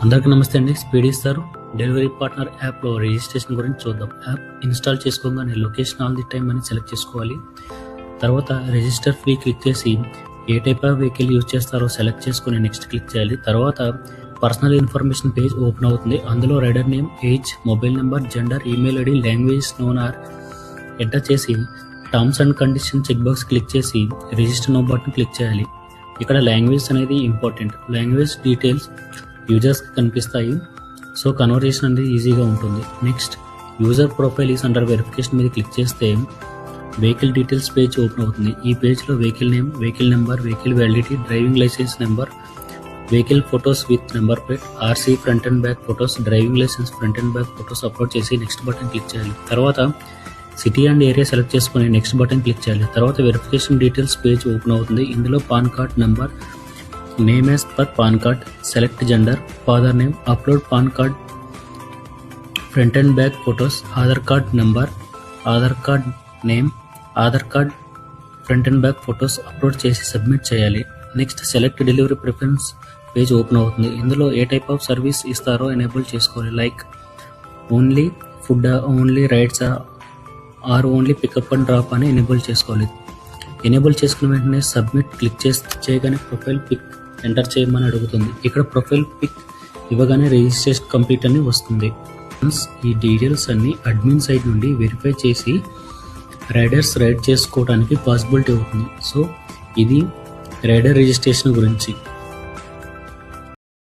అందరికీ నమస్తే అండి. స్పీడ్ ఇస్తారు డెలివరీ పార్ట్నర్ యాప్లో రిజిస్ట్రేషన్ గురించి చూద్దాం. యాప్ ఇన్స్టాల్ చేసుకోగానే లొకేషన్ ఆల్ ది టైమ్ అని సెలెక్ట్ చేసుకోవాలి. తర్వాత రిజిస్టర్ ఫ్రీ క్లిక్ చేసి ఏ టైప్ ఆఫ్ వెహికల్ యూజ్ చేస్తారో సెలెక్ట్ చేసుకుని నెక్స్ట్ క్లిక్ చేయాలి. తర్వాత పర్సనల్ ఇన్ఫర్మేషన్ పేజ్ ఓపెన్ అవుతుంది. అందులో rider name, age, mobile number, gender, email ID, language known or enter చేసి terms and condition check box click చేసి రిజిస్టర్ నో బటన్ క్లిక్ చేయాలి. ఇక్కడ లాంగ్వేజ్ అనేది ఇంపార్టెంట్. లాంగ్వేజ్ డీటెయిల్స్ యూజర్స్కి కనిపిస్తాయి. సో కన్వర్జేషన్ అనేది ఈజీగా ఉంటుంది. Next user profile is under verification మీద క్లిక్ చేస్తే వెహికల్ డీటెయిల్స్ పేజ్ ఓపెన్ అవుతుంది. ఈ పేజ్లో vehicle name, vehicle number, vehicle validity, driving licence number, vehicle photos with number plate, RC front and back photos, driving licence front and back photos upload చేసి next button click చేయాలి. తర్వాత city and area select చేసుకుని next button click చేయాలి. తర్వాత verification details page open అవుతుంది. ఇందులో PAN card number, name as per PAN card, select gender, father name, upload PAN card front and back photos, Aadhaar card number, Aadhaar card name, Aadhaar card front and back photos upload చేసి submit చేయాలి. Next select delivery preference page open అవుతుంది. ఇందులో ఏ type of service ఇస్తారో enable చేసుకోవాలి. Like only food, only rides or only pickup and drop అని enable చేసుకోవాలి. Enable చేసుకున్న వెంటనే సబ్మిట్ క్లిక్ చేయగానే ప్రొఫైల్ పిక్ ఎంటర్ చేయమని అడుగుతుంది. ఇక్కడ ప్రొఫైల్ పిక్ ఇవ్వగానే రిజిస్ట్రేషన్ కంప్లీట్ అని వస్తుంది. ఈ డీటెయిల్స్ అన్ని అడ్మిన్ సైడ్ నుండి వెరిఫై చేసి రైడర్స్ రైడ్ చేసుకోవడానికి పాసిబిలిటీ అవుతుంది. సో ఇది రైడర్ రిజిస్ట్రేషన్ గురించి.